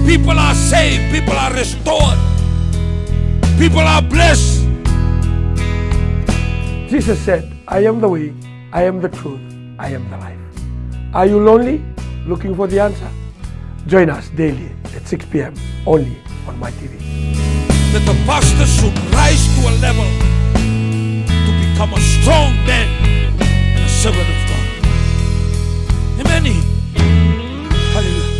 People are saved. People are restored. People are blessed. Jesus said, I am the way, I am the truth, I am the life. Are you lonely? Looking for the answer? Join us daily at 6 p.m. only on my TV. That the pastor should rise to a level to become a strong man and a servant of God. Amen. Hallelujah.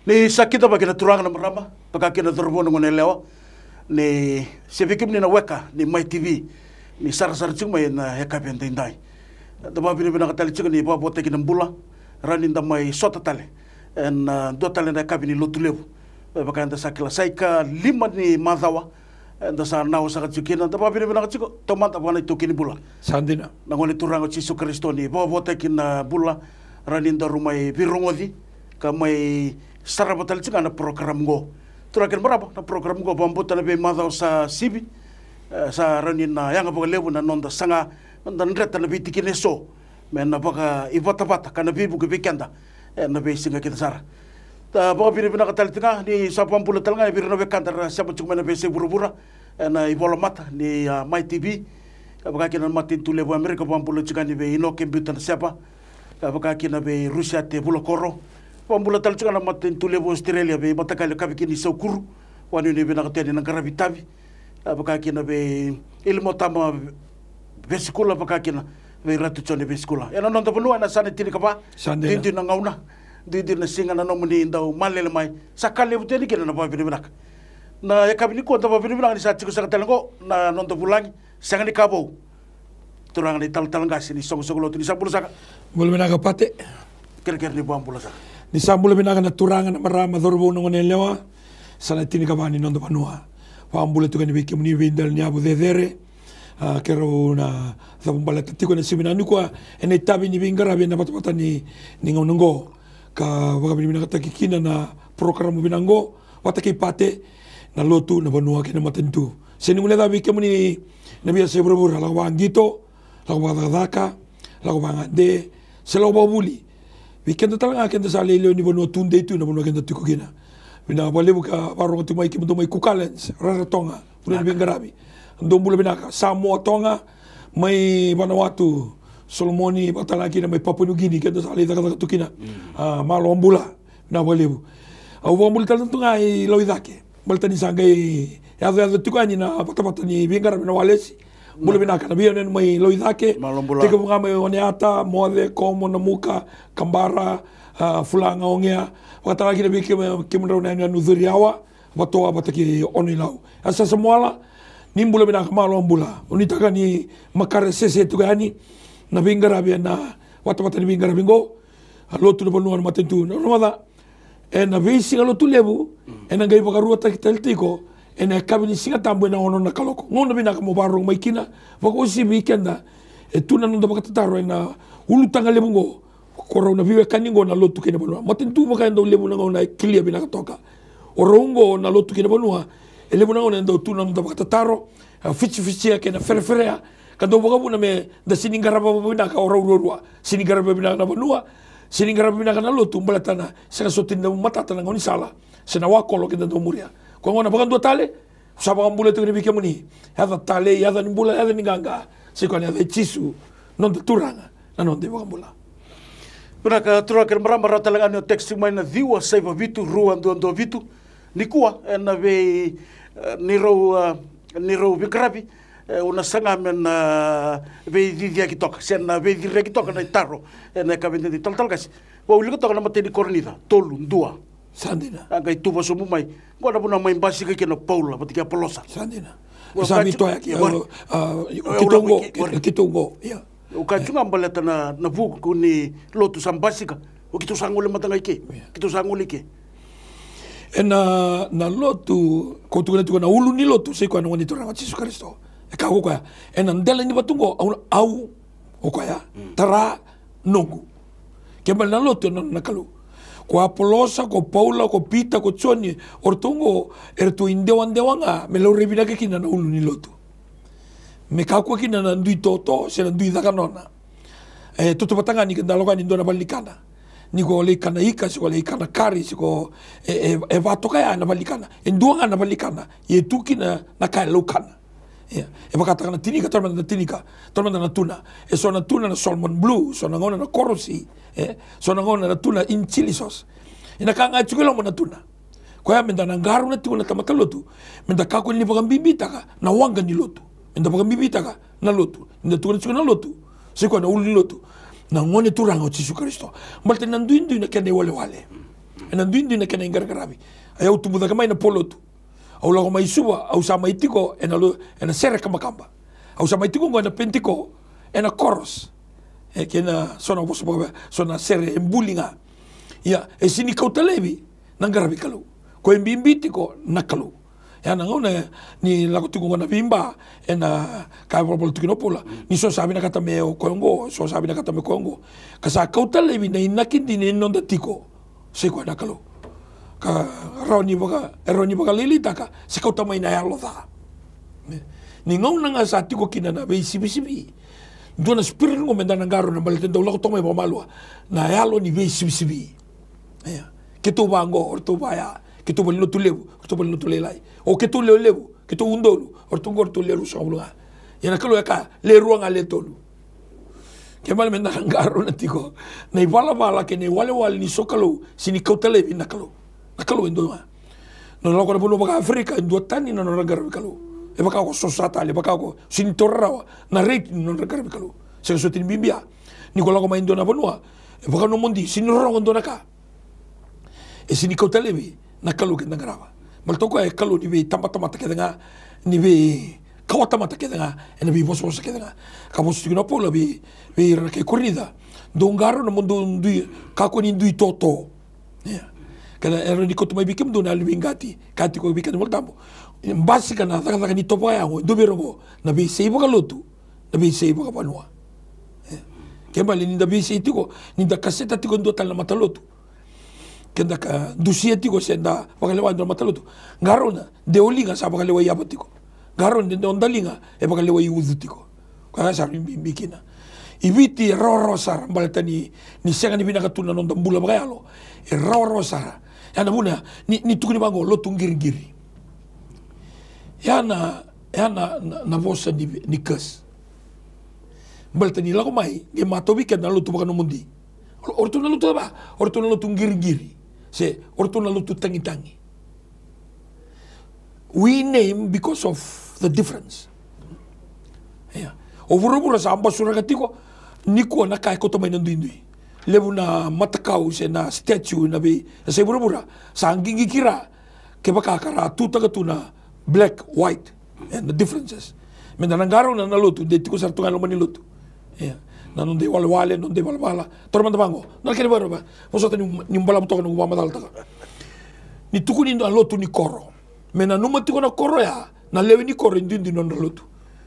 Ni sakita bagi na turang na marama, pagkakina turbo na ngone lewa, ni sebikim ni na weka, ni my TV, ni sar-sar chung may na hekapin tinday. Daba binibina katali chung ni babote kinambula, ranin da may sota tale, en do tale na hekapin ni lotulevo. Baka sa kilasaika lima ni madawa anda sa naw sa katsukina daba binibina katsuko tomat abana ito kinibula. Sandina. Nangone turang o Jesu Kristo ni babote kinabula, ranin da rumay birongodi, kamay sarabatal chung na program go. Turakin maraba na program go bambuta na be madaw sa sibi sa ranin na yang apa lebu na nonda sanga nonda nreta na bitikin eso men na baka ibata-bata kana bibu ke bekenda na be singa kita sara. Ta baka binibina katali tinga ni sa pampulo talanga birino be kantar siapa cuma na be se buru-bura na ibola mata ni My TV baka kina matin tu lebu Amerika pampulo cika ni be ino kembutan siapa baka kina be Rusia te bulo koro pampulo tal cika na matin tu lebu Australia be matakali kabikini saukuru wani ni bina katani na karabitavi baka kina be ilmo tama vesikula baka kina be ratu chone vesikula ena nonto penua na sana tini kapa dinti na ngauna dinti na singa na nomuni indau malele mai sakale buteni kina na papi binak na ya kabini ko ta papi binak ni sa chiku sa katalango na nonto pulangi sanga ni kabo turang ni tal-talanga sini song-song ni sabulu saka Mula binaka pate. kira-kira ni buang pula saka Ni sambula binaka na turangan na marama dorbo ngone lewa. Sana tini kabani nondo panua. Pambula tu kan biki muni vindal ni abu dedere. Kero na sabumbala tatiko na simina nukwa ene tabi ni bingara bina patapata ni ngongo ka waga bina katakikina na program binango wataki pate na lotu na banua kina matentu. Sini mule da biki muni na biya sebura la wangito la wadaka la wangade selo babuli. Weekend talaga kenda sa lelo ni banua tunde itu na banua kenda tuko kina. Bina bale buka barong tu mai kimuto mai kukalens raratonga pulen bingarabi. Andong bula binaka Samoa Tonga may Vanuatu Solomoni batalaki na may Papua New Guinea kenda sa alita kata tukina malo ambula na balibu au ambula talan tunga i lawidake baltani sangay yado tukani na patapata ni bingarabi na walesi bula binaka na biyan may lawidake tika mga may oniata mode komo na muka kambara fulanga ongea batalaki na biki kimraw na nuzuriawa batoa bataki onilaw asa semuala nimbula bina kamalo ambula unitaka ni makare sese tugani na bingarabi na wata ni bingarabi ngo alotu na banua na matentu na mada na visi alotu lebu na ngai pakarua takiteltiko na kabini singa tambu na ono na kaloko ngono bina kamo barong maikina bako si weekenda tuna nunda bakataro na ulutanga lebu ngo koro na viwe kaningo na lotu kina banua matentu bakanda lebu na ngona kilia bina katoka orongo na lotu kina banua ele muna ona ndo tuna ndo bakataro fichi ke na ferferea kando boga buna me da siningaraba buna ka ororua siningaraba buna na banua siningaraba buna na lotu mbalatana saka sotinda matata na ngoni sala sena wakolo ke ndo muria ko ngona bagan do tale saba ngambule tu ni bikemuni hada tale hada nimbula hada ninganga sikoni hada chisu non turanga na non de bagambula puna ka turaka marama talaga no text mai na diwa saiva vitu rua ndo vitu nikua na ve niro bikrabi una sanga men ve dia kitoka sen ve dia kitoka na taro na kabende di tal gas wa uli kitoka na mateni kornida tolu ndua sandina anga ituba somu mai ngona buna mai basi ke na paula patika polosa sandina sa mito ya kitongo ya o ka tunga mbaleta na vuku ni lotu sambasika o kitu sangole matanga ike kitu sangole ke na lotu ko tu na ulu ni lotu se ko na ni tora Jesu Kristo e ka ko ya na ndela ni batungo au o ko ya tara nongu ke mal na lotu na kalu ko apolosa ko paula ko pita ko choni ortungo ertu indewanga me lo rebina ke kina na ulu ni lotu me ka ko kina na ndui toto se na ndui dakanona tutu patanga ni ndalo ka ni ndona balikana ni ko le kana ika si ko le kana kari si ko e va toka ya na valikana e duanga na valikana e tukina na kai lokana e vakata kana tinika tormanda na tinika tormanda na tuna e so na tuna na salmon blue so na ngona na korosi so na ngona na tuna in chili sauce ina kanga chukelo mo na tuna ko ya menda na ngaru na tuna tamata lotu menda ka ko ni bibita ka na wanga ni lotu menda bibita ka na lotu menda tuna chukuna lotu si ko na uli lotu na ngone turanga o Jesu Kristo malte na nduindu na kene wale na nduindu na kene ngargarabi ayau tu muda kamai na polotu au lago mai suba au sa mai tiko ena sere kamba au sa mai tiko ngona pentiko ena koros kena sona boso sona sere embulinga ya sini kautalebi nangarabi kalu ko embimbi tiko nakalu ya na ngona ni lago tiko ngona bimba ena ka bol tiko pola ni so sabi na kata me Kongo so sabi na kata me Kongo kasa kautalebi na inakindi ni nonda tiko se ko nakalu ka roni baka lilita ka se kauta mai na yalo da ni ngau nga sa tiko kina na be sibi dona spirit ngo menda ngaro na balete do lako tomai ba malwa na yalo ni be sibi ya keto bango orto baya keto bolino tulebu keto bolino tulelai o keto lebu keto undolu orto gorto leru somlua yana kalo ka le ruanga le tolu kemal menda ngaro na tiko na bala ke ne wale ni sokalo sini kautale na kalo endo no lo ko bolo baka Afrika ndo tani no ragar kalo e baka ko sosata le baka ko sin torrawa na rate no ragar kalo se so tin bimbia ni ko lo ko mai ndo na bonua e baka no mondi sin rongo ndo naka e sin ko televi na kalo ke ngarava mal to ko e kalo ni be tamba ke nga ni be kawata mata ke nga e ni be boso ke nga ka boso no polo be ke corrida do ngaro no mondo ndui ka ko ni ndui toto kana ero ni koto mai bikim do na lwingati kati ko bikan voltambo basi kana taka ni topo ya do berobo na be sei boka lotu na be sei boka panua kembali ni da be sei tiko ni da kaseta tiko ndo tal na matalotu kenda ka dusia tiko senda baka lewa ndo matalotu garona de olinga sa baka lewa yabo tiko garon de ondalinga e baka lewa yuzu tiko kana sa bikina ibiti roro sara balatani ni senga ni bina katuna non dambula bagalo e roro sara yana muna ni tukuni bango lotu ngiri yana na vosa ni kas balatani lago mai ge matobi ke na lotu bakano mundi ortu na lotu ngiri se ortu na lotu tangi we name because of the difference yeah ovurubura sa amba suragatiko niko na kai koto mai ndui levu na matakau se na statue na be se burubura sa ngingi kira ke baka kara tu tagatuna black white and the differences mena ngaro na lotu de tiko sartu ngalo mani lotu ya na non de wale non de bala tormanda bango na kere baroba moso tani ni mbala mutoko no mama dalta ni tukuni ndo lotu ni koro mena numa tiko na koro ya na lewi ni koro ndindi non lotu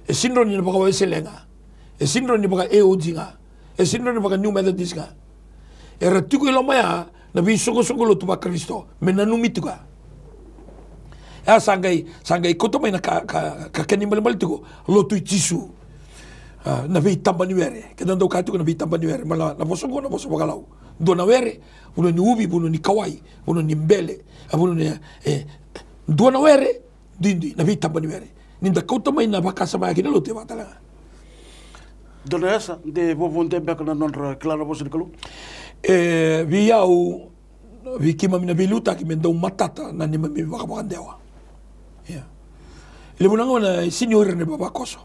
e sindro ni baka weselenga e sindro ni baka eojinga e sindro ni baka new methodist nga e ratiku ilo maya na bi songo lotu ba Kristo mena numituka ya sangai koto mai na ka keni mal tiko lotu Jesu na bi tambani were ke dando ka tiko na bi tambani were mala na boso bagalau do na were uno ni ubi uno ni kawai uno ni mbele uno ni do na were dindi na bi tambani were ninda koto mai na baka sama ki lotu batala dona esa de vovonte baka na non claro boso dikalo vi au vi kima mina biluta ki mendo matata na ni mami baka bakandewa ya le bunanga na senior ne baba koso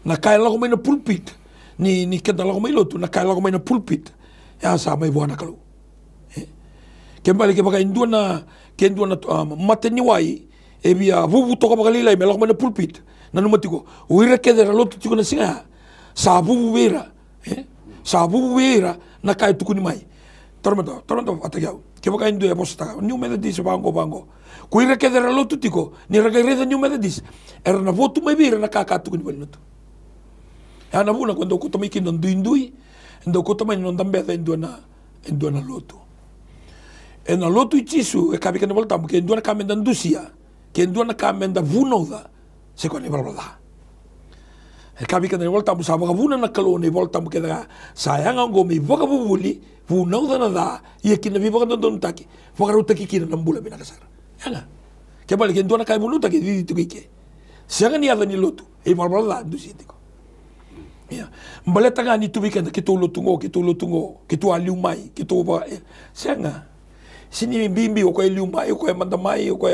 na kai lago mai na pulpit ni kenda lago mai lotu na kai lago mai na pulpit ya sa mai buana kalu kembali ke baka induna mateni wai e bia vuvu toka baka lila me lago mai na pulpit na numatiko uira kedera lotu tiko na singa sa vuvu vera na kai tukuni mai tormento atakiau ke baka indu e bosta new methodist bango kuira ke dera lotu tiko ni ragareda new methodist era na votu mai vera na kaka tukuni balinotu ya na buna quando ko tomi kin ndui ndo ko tomi non dambe ndo na lotu e na lotu Jesu e kabi kan volta ke ndo na kamenda ndusia ke ndo na kamenda vunoda se ko ne bla E kavi ka ne volta sa baka vuna na kalo ne volta mo keda sayanga ngo mi baka bubuli vuna udana da ia kina vi baka don taki baka ruta ki kina nambula bina kasara yanga ke bali ke ndona kai mulu taki di tu ke sianga ni ada ni lotu e malbala du sitiko ya mbale tanga ni tu weekend ke to lotu ngo ke tu aliu mai ke to ba sianga sini bimbi o ko aliu mai o ko manda mai o ko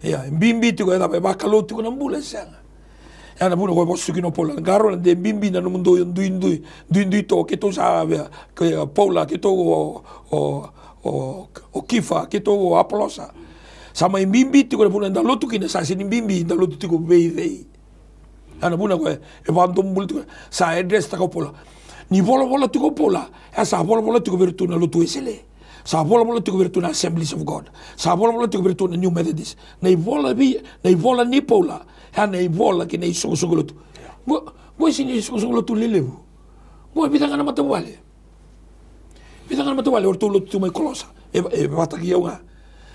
ya bimbi tu ko da ba kalo tu ko nambula sianga ana buna ko bosu kino pola garo de bimbi na mundo ndui to ke to sa ke pola ke to o kifa ke to aplosa sama bimbi tu ko buna ndalo tu kina sa sini bimbi ndalo tu ko be ana buna ko e vando mbul sa address ta ko pola ni vola tu ko pola sa vola tu ko virtu na lo tu esele sa vola tu ko virtu na Assemblies of God sa vola tu ko virtu na New Methodist na vola ni pola hana i vola ki nei sogolotu. Bo sini sogolotu lelevu. Bo bitanga na matawale. Bitanga na matawale ortu lotu mai kolosa. E bataki au nga.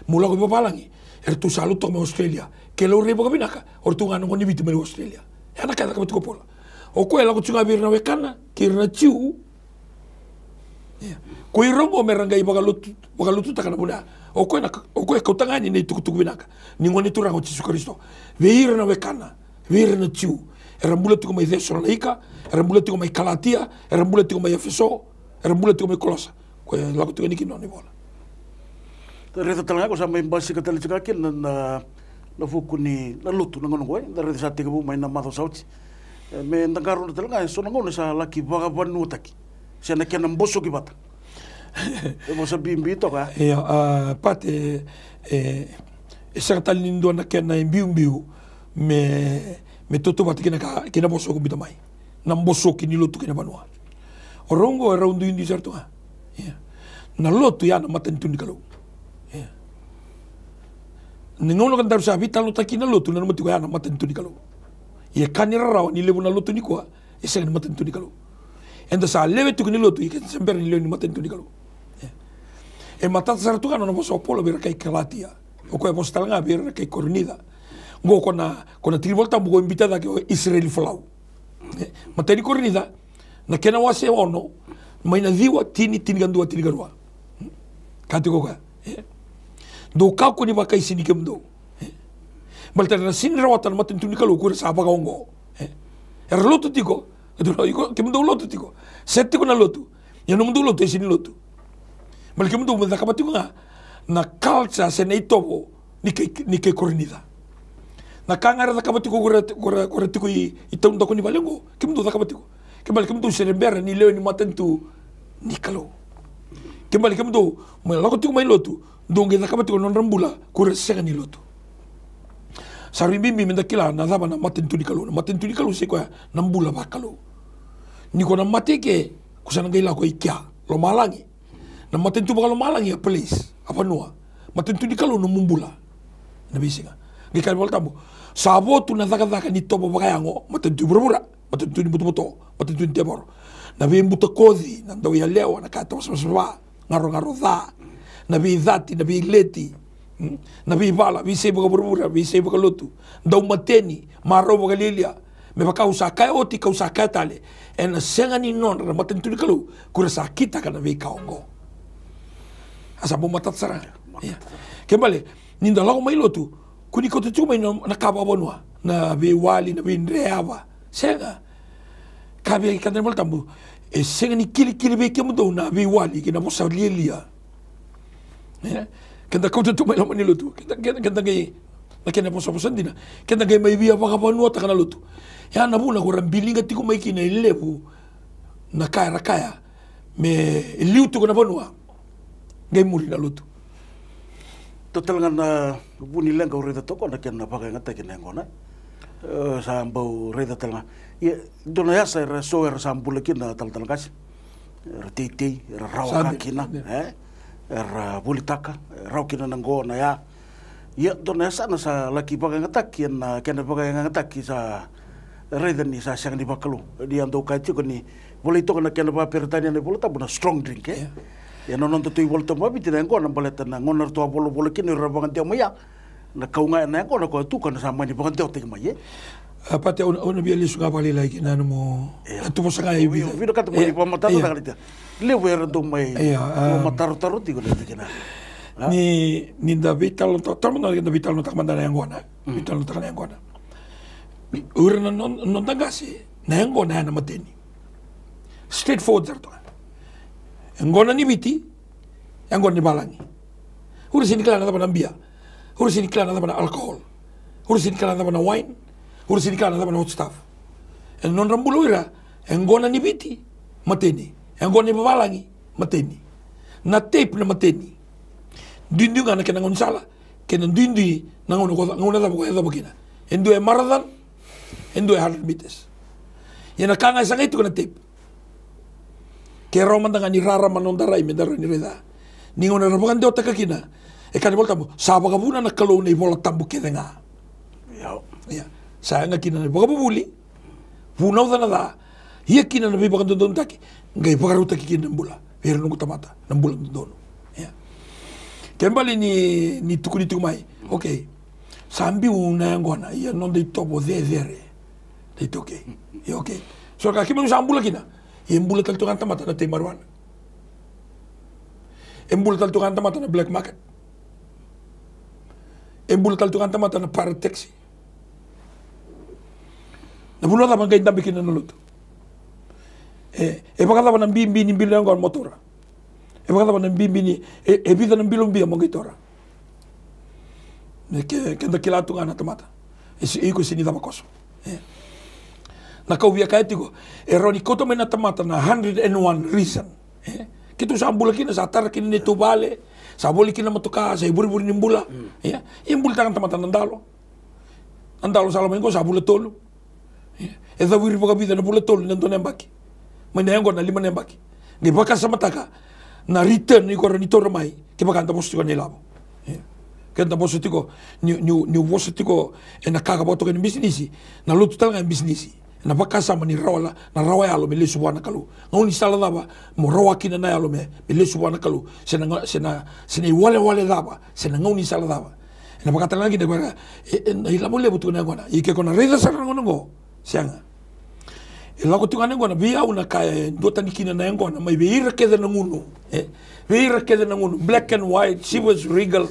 Mula ko babalangi. Tu saluto me Australia. Ke lo rebo ka binaka ortu nga ngoni bitu me Australia. Hana ka ka tuko pola. O ko ela ko tsunga birna wekana ki na tiu. Ko irongo meranga i bagalutu takana buna. O ko ko tangani nei tuku binaka. Ni ngoni tu rango Yesu Kristo. Veira na wekana, veira na tiu. Era mula tuku mai Thessalonica, era mula tuku mai Galatia, era mula tuku mai Efeso, era mula tuku mai Kolosa. Ko lago tuku niki noni bola. Reta talanga ko sa mai basi ka talitsika kin na fuku ni na lutu na ngono koe, da reta sa tika bu mai na matho sauti. Me ndangaro na talanga so na ngono sa laki baga banu taki. Sa na kena mboso ki bata. E mo sa bimbi to ka. Pate certa lindo na kena mbiu me toto bati kena boso ko bitamai na boso ki ni lotu kena banua o rongo era undu indi certo na lotu ya na matentu ni kalau ni ngono kan dar sa vital no takina lotu na mati ko ya na matentu ni kalau ye kanira raw ni lebu na lotu ni ko e se na matentu ni kalau enda sa leve tu ni lotu ke sember ni lebu ni matentu ni kalau e matata certo kan no boso polo ver kai Galatia o ko vos talanga ver que cornida go kona trivolta mo invitada que Israel falau materi cornida na kena wase ono mai na diwa tini gandua tini garua katigo ka do ka ko ni bakai sini kemdo malta na sin rawatan matin tuni kalu ko sa baga ongo er lotu tiko do iko kemdo lotu tiko sette ko na lotu ya no mdo lotu sini lotu mal kemdo mo da kapatiko nga na culture se nei tobo ni ke cornida na kangara da kabatiko kore tiko i taundo ko ni balengo kimdo da kabatiko kembali kimdo se rember ni leo ni matentu ni kalo kembali kimdo mo lako tiko mai lotu donge da kabatiko non rambula kore sega ni lotu sarimbi mi menda kila na daba na matentu ni kalo se ko na mbula ba kalo ni ko na mateke kusana ngai ko ikia lo malangi na matentu ba lo malangi a place apa noa matentu ni kalo no mumbula na bisinga ngi kai volta mo sabo tu na daga ni tobo bayango matentu burbura matentu ni buto matentu ni tebor na bi mbuto kozi na ndo ya leo na kata waswa ngaro da na bi dati na bi leti na bi bala bi sebo burbura bi sebo lotu ndo mateni maro galilia me ba kausa kai oti kausa katale en senga ni non matentu ni kalo kurasa kita kana bi kaongo asa bo matatsara kembali ninda lago mai lotu kuni ko tu mai na kaba bonua na be wali na be ndreava senga kabe kadre mol tambu e senga ni kili be kemudo na be wali ke na mosa lilia kenda ko tu mai lo ni lotu kenda ngai na kena poso sandina kenda ngai mai via baka bonua takana lotu ya na buna ko rambilinga tiko mai kina lebu na kaya me liutu ko na bonua ngai muri na lotu total ngana buni lenga ureda toko na kena pakai ngata kena ngona sa ambau reda talanga ye dona ya sa so era sambula kina tal kas titi rawa kina era bulitaka raw kina ngona ya ye dona ya sa na sa laki pakai ngata kena pakai ngata ki sa reda ni sa sang di bakalu di ando kai tiko ni boleh to na kena pa pertania ni boleh tabuna strong drink ya non tu volta mo biti na ngona baleta na ngona to bolo kini rabangan te maya na kaunga na ngona ko tu kana sama ni bangan te te mai Pate ona bia lisu ngapali lagi nanu mo tu mo sanga ibi. Vino kata mo ipa matata kalita. Le wera do mai. Mo mataru ti ko dikena. Ni da vital to tomo na da vital no takmanda na ngona. Vital no takana ngona. Urna non tagasi na ngona na mateni. Straightforward zarto. Ngona ni biti. Ngona ni balangi. Urusin iklan na bia. Urusin iklan na alcohol. Urusin iklan na wine. Urusin iklan na hot stuff. En non rambulo ira. Ngona ni biti. Mateni. Ngona ni balangi. Mateni. Na tape na mateni. Dindu nga na kena ngon sala. Kena dindu na ngon na ko eda bokina. Endo e marathon. Endo e 100 meters. Yana kanga sang itu kena tape. Ke roman dengan ni rara manondarai medara ni reda. Ni ngona rabakan do takakina. E kan volta mo sa bagabuna na kalo ni bola tambu kedenga. Ya. Sa nga kina ni bagabuli. Punaw da nada. Hiya kina na bibakan don taki. Ngai pagaruta kina nambula. Pero nungu tamata nambula don. Ya. Kembali ni tukuni tukumai. Okay. Sambi una ngona ia non dei topo zezere. Dei toke. Ya okay. So ka kimu sambula kina. Embula tal tukan tamata na Marwan. Embula tal tukan tamata na black market. Embula tal tukan tamata na pirate taxi. Na bulo da bangay dambi kina nuluto. Pagkata ba ng bimbi ni bilang ko motora. Pagkata ba ng bimbi ni bida ng bilong biya mong gitora. Kenda kilato nga na tamata. Iko sinita makoso. Nakauwiya kaya tigo, eroni koto may natamata na 101 reason. Kito sa ambula kina, sa atara kina nito bale, sa abuli kina matuka, sa iburi-buri ni mbula. Yung mbula tangan tamata ng dalo. Ang dalo sa alamin ko, sa abula tolo. Eda wiri pagabida na bula tolo, nanto na yung baki. May nayangon na 5 na yung baki. Ngay baka sa mataka, na return ni kora nito ramay, kipakanta mo sa nilabo. Kanta mo sa tiko, ni wosa tiko, nakakaboto ka ng bisnisi, naluto talaga yung bisnisi. Na bakasama ni rawala na rawaya alo mele subwana kalu ngoni sala daba mo rawaki na alo mele subwana kalu sena wale daba sena ngoni sala daba na bakata lagi de bara ila mo le butu na ngona ike kona reda sara ngono ngo sianga ila ko tungane ngona bia una kaya dota nikina na ngona mai beira kede na ngunu beira kede na ngunu black and white she was regal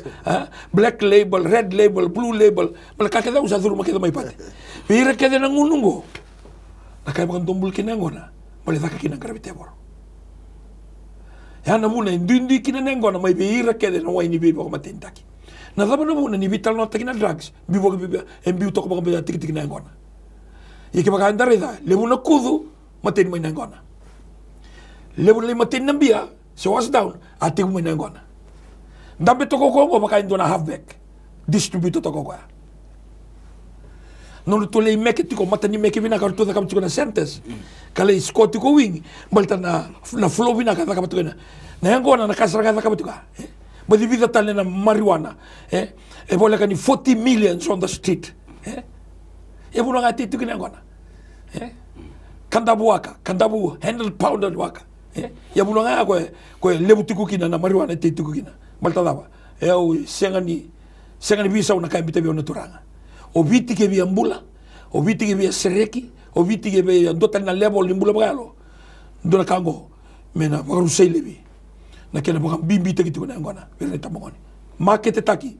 black label red label blue label malaka keda usa duru makeda mai pate beira kede na ngunu ngo nakay bakan tumbul kinangona malita ka kinang karabitebor yana muna hindi kinangona may bihira kede na way ni bibo ko matintaki na daba na muna ni vital no takina drugs bibo bibo to ko baka tik nangona iki baka andare da lebu na kudu matin may nangona lebu le matin nambia so was down ati mo nangona dambe to ko baka indo na halfback distributor to ko non tole meke tiko matani meke vina kartu da kamtu na sentes kale skoti ko wing balta na flow vina ka kamtu na ngona na kasra ka kamtu ka bodi vida tale na marijuana bola ka ni 40 million on the street buno ngati tiko ngona kandabu 100 pound waka ya buno nga ko lebu tiko kina na marijuana tiko kina balta daba sengani bisa una ka mbite na turanga o viti ke via mbula, o viti ke via sereki, o viti ke via dota na level ni mbula bagalo. Dona kango mena barusei lebi. Na kena baka bimbi te kitu na ngona, vere ta mongoni. Market taki,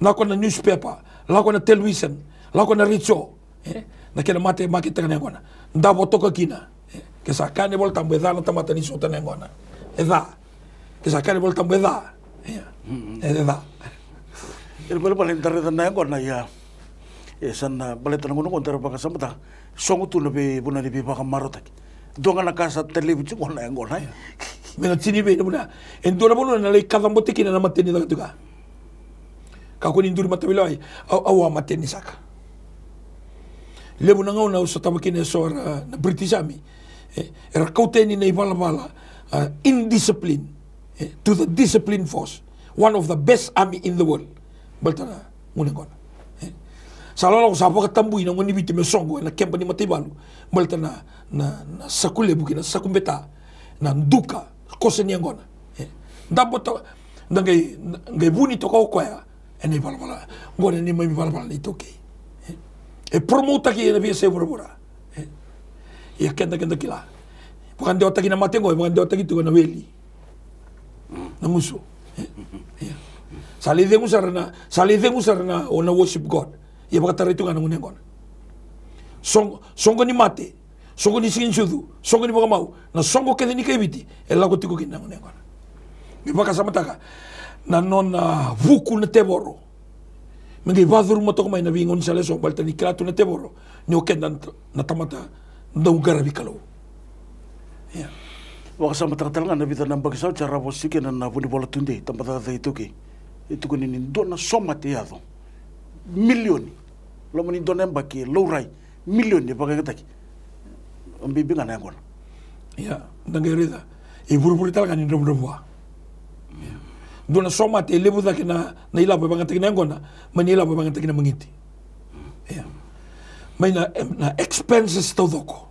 na kona newspaper, la kona television, la kona richo, na kena mate market ta ngona. Nda botoka kina, ke sa kane volta mbeda na tamata ni sota na ngona. Eda. Ke sa kane volta mbeda. Eda. El bala bala ndare da na ngona ya. Sana bala tan ngono kontra baka samata. Songo tu be buna ni baka marotaki. Donga na casa television ngona ngona. Mena tini be buna. Endora bono na le kada moteki na mateni da tuka. Ka ko ni nduri matabilo awa mateni saka. Lebu na ngona usa tabakine so na British Army. Era kauteni na bala indiscipline to the discipline force. One of the best army in the world. Baltana nguna ngona. Salalo sa pagkatambuy ng ngoni biti mesongo na kempa ni Matibalu. Baltana na sakule bukina sakumbeta na nduka kose ni ngona. Dapat ngay buni to ko kwaya ene bala ngona ni may bala ito okay. e promote ki na via se bora ia kenda kila bukan dia otak ina mate ngoi bukan dia otak itu na weli na musuh sali dengu sarana ona worship God ia bakatara itu kana ngunengon songo ni mate songo ni singin sudu songo ni baka mau na songo kede ni kebiti e lago tiko kina ngunengon mi baka samataka na nona vuku na teboro mengi vaduru matoko mai na vingon sale so balta ni kratu na teboro ni okenda na tamata ndau garabi kalau ya waka samataka talanga na vita namba kisau cara bosike na vuni bola tunde tamata itu ko ni dona somate yado milioni lomo ni dona mbaki lowrai milioni baka ngataki ambibi ngana ngona ya ndangerida e buru talanga ni ndobwa dona somate lebu da kina na ila banga tekina ngona mani ila banga tekina mangiti ya mai na expenses todoko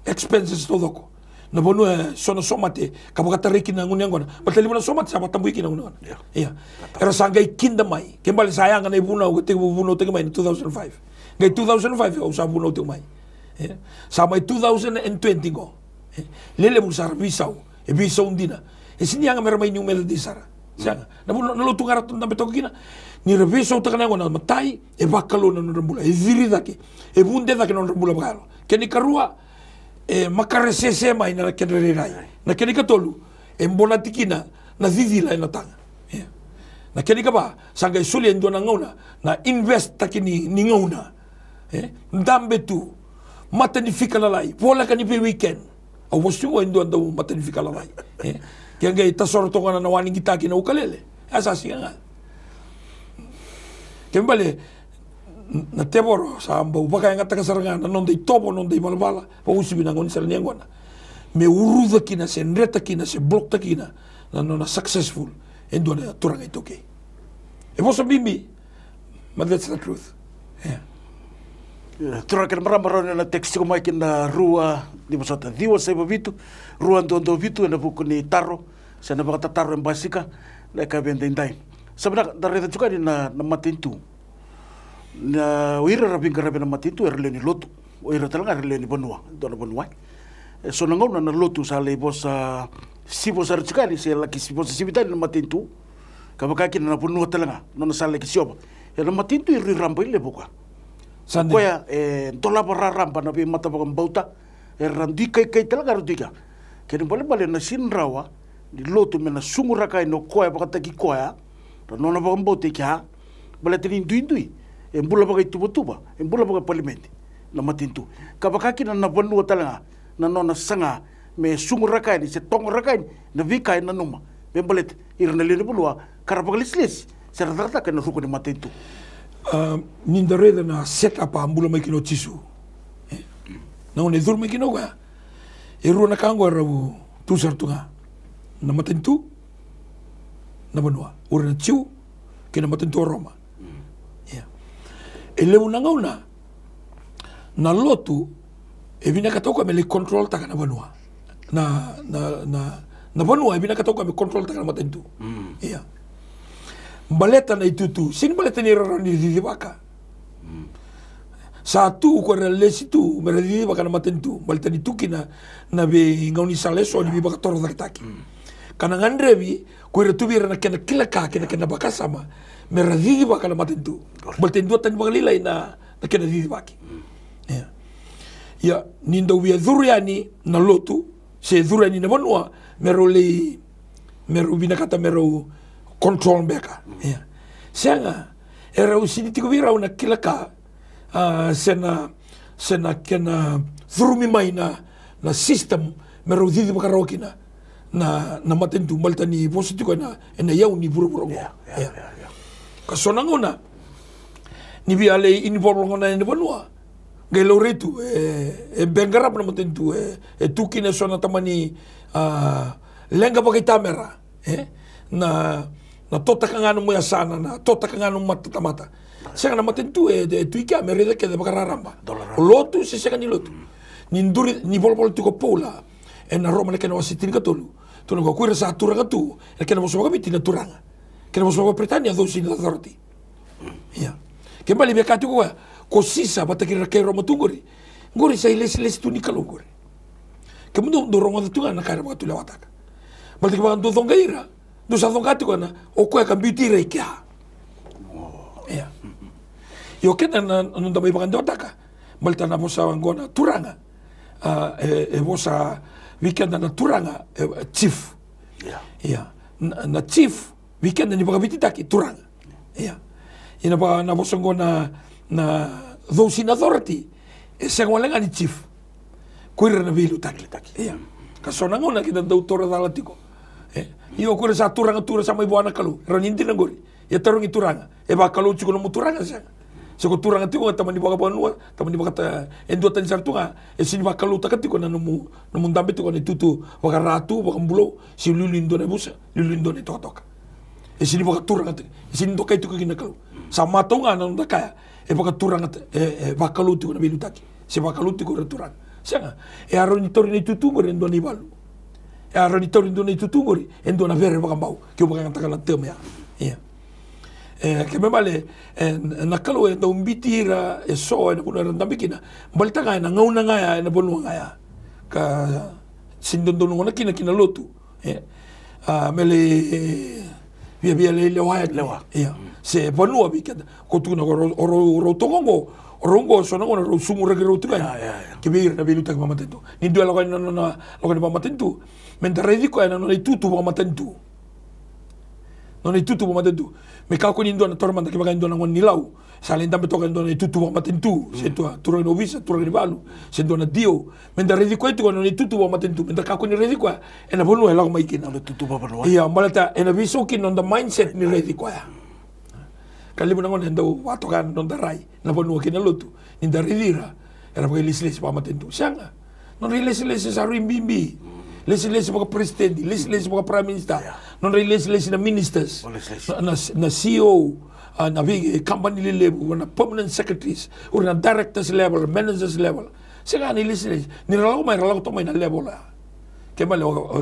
expenses todoko na bonu sono somate kabaka tariki na ngunya ngona batali bona somate sa batambu ikina ngona ya era sangai kinda mai kembali sayang na ibuna uti buno te mai 2005 ngai 2005 o sa buno te mai sa mai 2020 go lele mu sarvisau e bisau undina e sini anga mera mai numero di sara sanga na buno na lutu ngara tunda beto kina ni reviso ta kana ngona matai e bakalo na rambula e ziri dake e bunde dake na rambula bagalo keni karua e makaresese mai na kenrerai na keni katolu e mbona tikina na zizila na tanga na keni kaba sanga isuli ndo na ngona na invest takini ni ngona ndambe tu matanifika lalai vola kani pe weekend au wasu ndo ndo matanifika lalai kanga itasoro to kana na wani kitaki na ukalele asa singa kembale na teboro sa ambo baka nga takasaranga non dei topo non dei balbala pa usibi na ngoni salnya ngona me uruda kina se nreta kina se blokta kina na non successful endo na turanga itoke e voso bimbi but that's the truth turakan marama na text ko mai kina rua di bosata diwa se vitu rua ndo vitu na buku ni taro sa na baka taro en basika na ka bendendai sabna dareta juga na matintu na uira rabing karabe na matintu erleni lotu uira talanga erleni bonua dona bonua so na ngona na lotu sa le bosa si bosa rchikali se la ki si bosa sibitali na matintu ka baka kina na bonua talanga nona sa le ki sioba na matintu iri ramba ile boka koya tola borra rampa na bi mata bokam bauta randi kai talanga rudika kene bale na sinrawa di lotu mena sungura kai no koya baka taki koya nona bokam bauta kya bale tini indui embula bagai tuba embula bagai parliament na matintu kabakaki na banua talanga na nona sanga me sungura kai se tongra kai na vikai na numa bembalet irna le bulua karabaglisles serata kana ruko ni matintu nindare na set up ambula mai kino tisu na one dur mai kino ga eru na kango rabu tu sartunga na matintu na banua urna tiu kina matintu Roma e leu na ngauna na lotu e vina katoko me le control taka na banua na banua e vina katoko me control taka na matentu ia baleta na itutu sin baleta ni rarani di baka satu ko relesi tu me di baka na matentu baleta ni tukina na be ngauni sale so ni baka toro taki kana ngandrevi ko retubira na kena kilaka kena baka sama meradi baka na matentu balten dua tan bagalilai na kena di baki ya nindo wia dhuriani na lotu se dhuriani na banua meru bina kata meru control beka sanga era usini tiko vira una kilaka sena kena dhurumi mai na system meru di baka rokina na matentu baltani positiko na yau ni buru kasonangona ni biale involvongona ni banua gelo retu bengarap na matentu tukine sona tamani lenga pakai tamera na tota kangano mo yasana na tota kangano mata sanga na matentu tuika merede ke de bakararamba lotu se sanga ni lotu ni nduri ni bolbol tiko pola na Roma le kana wasitin katolu tono ko kuira sa turanga tu le kana mo soga bitina turanga kena mo soga Britania do sin authority ya kembali be katu ko sisa bata kira kero matungori ngori sai les tu ni kalongori ke mundo do rongo tu na kara batu lewataka balti ke bantu thongaira do sa thongati kona o ko ka bitire kia ya yo kena no da mai bagando taka balta na bosa ngona turanga e bosa weekend na turanga chief ya na chief weekend ni baka bititaki turanga ya ina ba na bosa ngona na those in authority se ngolenga ni chief kuira na vilu taki ya kasona ngona kita doutora dalatiko io kuira sa turanga tura sa mai buana kalu raninti na gori ya tarungi turanga e ba kalu chuko no turanga sa ko turanga tiko tamani baka banua tamani baka endo tan sartunga e sini ba kalu takatiko na no mundambe tiko ni tutu baka ratu baka mbulo si lulindo ne busa lulindo ne toka e sini baka turanga e sini toka itu kina kalu sa matonga na ndaka e baka turanga e baka lu tiko na vilu taki se baka lu tiko turanga sanga e aroni tori ni tutungo endo ni balu e aroni tori endo ni tutungo endo na vere baka mbau ke baka ngata kala teme ya ke me vale na kalu e do mbitira e so e kuna randambikina balta ga na ngauna nga na bonu nga ka sindondo ngona kina lotu mele via le lewa se bonu abikada ko tuna ro tongo rongo so ngona ro sumu rege ro tuka ke vir na vilu tak mamatentu ni dua lo ni mamatentu mentre redico na non è tutto mamatentu non è tutto mamatentu me kako ni ndona tormanda ke baga ndona ngon nilau salen tambe toka ndona tutu mamatentu se tu turo no visa turo ni balu se ndona dio mentre redico itu non è tutto mamatentu mentre kako ni redico e na bonu la mai kina tutu baba no ia malata e na viso kin on the mindset ni redico ya kalimu nangon endo watokan non darai na bonu kina lotu ni daridira era porque les mamatentu sanga non les sa rimbimbi les mga presidente, les mga prime minister, non les na ministers, na CEO, na big company level, na permanent secretaries, or na directors level, managers level. Sega ni les ni ralago to may na level la. Kaya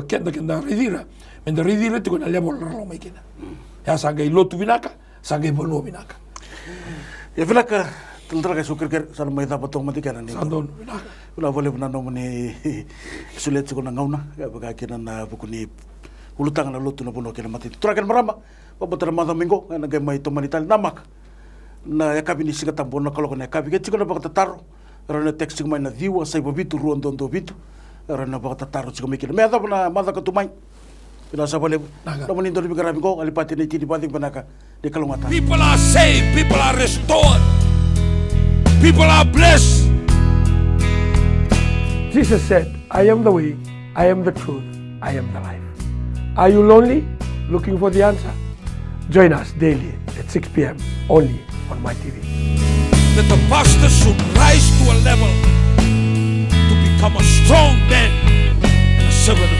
kenda ridira, menda ridira to na level ralago may kina. Ya sangay lotu binaka, sangay bolo binaka. Ya binaka Tentara suker sana mai dapat tong mati kana ni. Sandon. Ula boleh puna no mani sulit sekona ngauna baka kina na bukuni ulutang na lutu na puno kina mati. Turakan marama babatra mada minggo na gay mai to manital namak. Na yakabi ni singa tambon na kalau kana yakabi ke cikona baka taro. Rana text mai na diwa sai babitu ruan don do bitu. Rana baka taro cikona mikir. Me ada puna mada ka tumai. Bila sa boleh no mani do bigara minggo alipati ni tidi pating panaka de kalungata. People are saved, people are restored. People are blessed. Jesus said, I am the way, I am the truth, I am the life. Are you lonely? Looking for the answer? Join us daily at 6 p.m. only on MyTV. That the pastor should rise to a level to become a strong man and a servant of